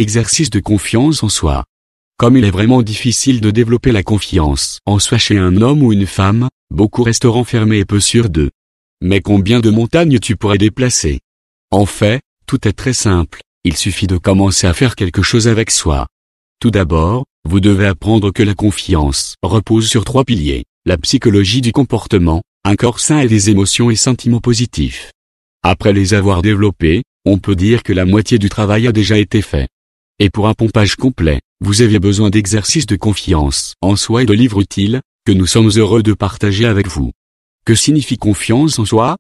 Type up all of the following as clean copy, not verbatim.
Exercice de confiance en soi. Comme il est vraiment difficile de développer la confiance en soi chez un homme ou une femme, beaucoup restent renfermés et peu sûrs d'eux. Mais combien de montagnes tu pourrais déplacer? En fait, tout est très simple, il suffit de commencer à faire quelque chose avec soi. Tout d'abord, vous devez apprendre que la confiance repose sur 3 piliers, la psychologie du comportement, un corps sain et des émotions et sentiments positifs. Après les avoir développés, on peut dire que la moitié du travail a déjà été fait. Et pour un pompage complet, vous aviez besoin d'exercices de confiance en soi et de livres utiles, que nous sommes heureux de partager avec vous. Que signifie confiance en soi?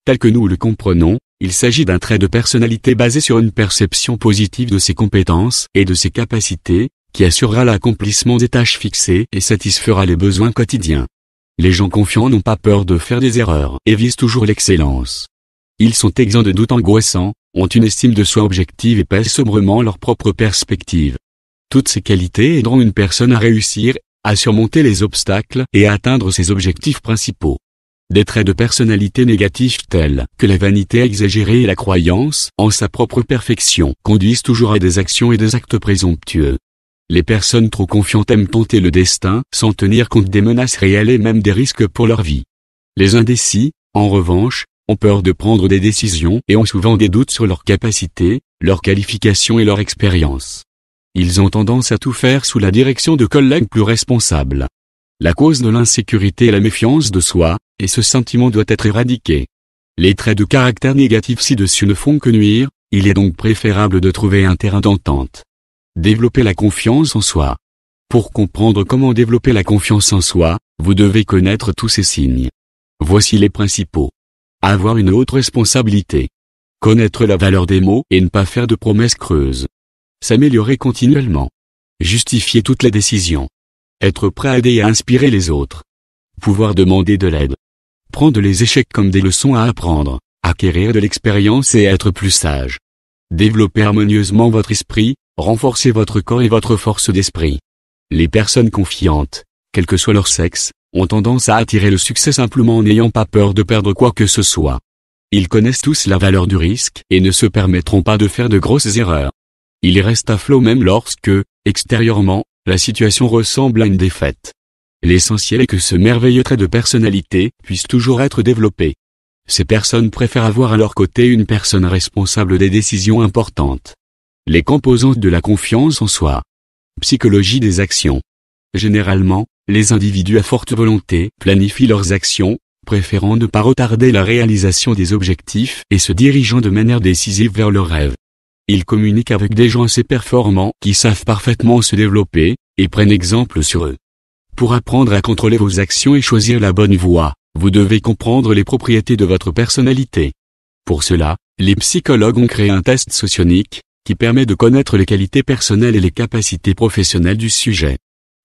Tel que nous le comprenons, il s'agit d'un trait de personnalité basé sur une perception positive de ses compétences et de ses capacités, qui assurera l'accomplissement des tâches fixées et satisfera les besoins quotidiens. Les gens confiants n'ont pas peur de faire des erreurs et visent toujours l'excellence. Ils sont exempts de doutes angoissants, ont une estime de soi objective et pèsent sobrement leur propre perspective. Toutes ces qualités aideront une personne à réussir, à surmonter les obstacles et à atteindre ses objectifs principaux. Des traits de personnalité négatifs tels que la vanité exagérée et la croyance en sa propre perfection conduisent toujours à des actions et des actes présomptueux. Les personnes trop confiantes aiment tenter le destin sans tenir compte des menaces réelles et même des risques pour leur vie. Les indécis, en revanche, ont peur de prendre des décisions et ont souvent des doutes sur leurs capacités, leurs qualifications et leur expérience. Ils ont tendance à tout faire sous la direction de collègues plus responsables. La cause de l'insécurité est la méfiance de soi, et ce sentiment doit être éradiqué. Les traits de caractère négatifs ci-dessus ne font que nuire, il est donc préférable de trouver un terrain d'entente. Développer la confiance en soi. Pour comprendre comment développer la confiance en soi, vous devez connaître tous ces signes. Voici les principaux. Avoir une haute responsabilité. Connaître la valeur des mots et ne pas faire de promesses creuses. S'améliorer continuellement. Justifier toutes les décisions. Être prêt à aider et à inspirer les autres. Pouvoir demander de l'aide. Prendre les échecs comme des leçons à apprendre. Acquérir de l'expérience et être plus sage. Développer harmonieusement votre esprit, renforcer votre corps et votre force d'esprit. Les personnes confiantes, quel que soit leur sexe, ont tendance à attirer le succès simplement en n'ayant pas peur de perdre quoi que ce soit. Ils connaissent tous la valeur du risque et ne se permettront pas de faire de grosses erreurs. Ils restent à flot même lorsque, extérieurement, la situation ressemble à une défaite. L'essentiel est que ce merveilleux trait de personnalité puisse toujours être développé. Ces personnes préfèrent avoir à leur côté une personne responsable des décisions importantes. Les composantes de la confiance en soi. Psychologie des actions. Généralement, les individus à forte volonté planifient leurs actions, préférant ne pas retarder la réalisation des objectifs et se dirigeant de manière décisive vers leurs rêves. Ils communiquent avec des gens assez performants qui savent parfaitement se développer, et prennent exemple sur eux. Pour apprendre à contrôler vos actions et choisir la bonne voie, vous devez comprendre les propriétés de votre personnalité. Pour cela, les psychologues ont créé un test socionique, qui permet de connaître les qualités personnelles et les capacités professionnelles du sujet.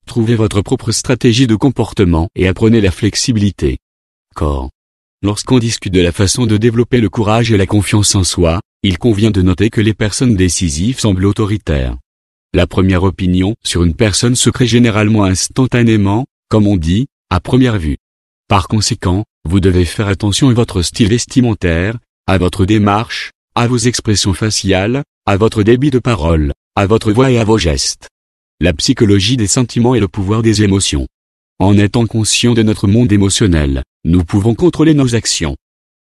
Trouvez votre propre stratégie de comportement et apprenez la flexibilité. Corps. Lorsqu'on discute de la façon de développer le courage et la confiance en soi, il convient de noter que les personnes décisives semblent autoritaires. La première opinion sur une personne se crée généralement instantanément, comme on dit, à première vue. Par conséquent, vous devez faire attention à votre style vestimentaire, à votre démarche, à vos expressions faciales, à votre débit de parole, à votre voix et à vos gestes. La psychologie des sentiments et le pouvoir des émotions. En étant conscient de notre monde émotionnel, nous pouvons contrôler nos actions.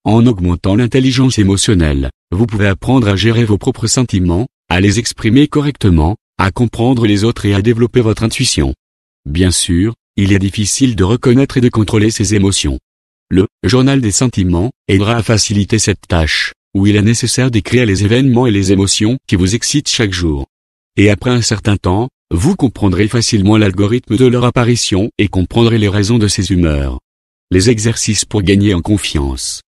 En augmentant l'intelligence émotionnelle, vous pouvez apprendre à gérer vos propres sentiments, à les exprimer correctement, à comprendre les autres et à développer votre intuition. Bien sûr, il est difficile de reconnaître et de contrôler ses émotions. Le journal des sentiments aidera à faciliter cette tâche, où il est nécessaire d'écrire les événements et les émotions qui vous excitent chaque jour. Et après un certain temps, vous comprendrez facilement l'algorithme de leur apparition et comprendrez les raisons de ces humeurs. Les exercices pour gagner en confiance.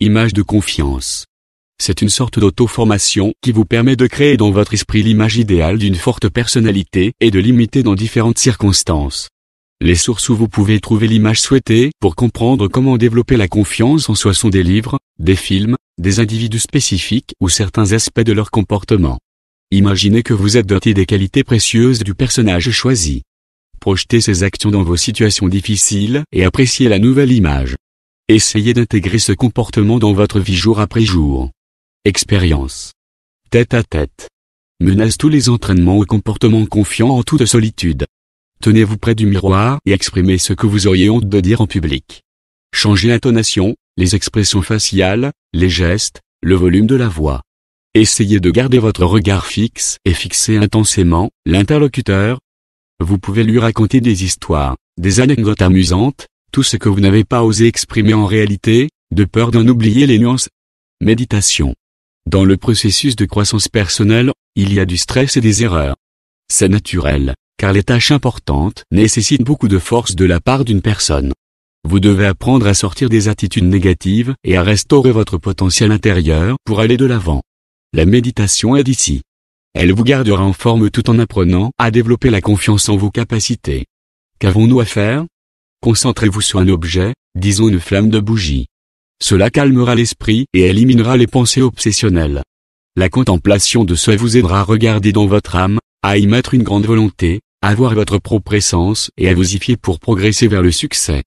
Image de confiance. C'est une sorte d'auto-formation qui vous permet de créer dans votre esprit l'image idéale d'une forte personnalité et de l'imiter dans différentes circonstances. Les sources où vous pouvez trouver l'image souhaitée pour comprendre comment développer la confiance en soi sont des livres, des films, des individus spécifiques ou certains aspects de leur comportement. Imaginez que vous êtes doté des qualités précieuses du personnage choisi. Projetez ces actions dans vos situations difficiles et appréciez la nouvelle image. Essayez d'intégrer ce comportement dans votre vie jour après jour. Expérience. Tête à tête. menace tous les entraînements au comportement confiant en toute solitude. Tenez-vous près du miroir et exprimez ce que vous auriez honte de dire en public. Changez l'intonation, les expressions faciales, les gestes, le volume de la voix. Essayez de garder votre regard fixe et fixer intensément l'interlocuteur. Vous pouvez lui raconter des histoires, des anecdotes amusantes, tout ce que vous n'avez pas osé exprimer en réalité, de peur d'en oublier les nuances. Méditation. Dans le processus de croissance personnelle, il y a du stress et des erreurs. C'est naturel, car les tâches importantes nécessitent beaucoup de force de la part d'une personne. Vous devez apprendre à sortir des attitudes négatives et à restaurer votre potentiel intérieur pour aller de l'avant. La méditation aide ici. Elle vous gardera en forme tout en apprenant à développer la confiance en vos capacités. Qu'avons-nous à faire? Concentrez-vous sur un objet, disons une flamme de bougie. Cela calmera l'esprit et éliminera les pensées obsessionnelles. La contemplation de soi vous aidera à regarder dans votre âme, à y mettre une grande volonté, à voir votre propre essence et à vous y fier pour progresser vers le succès.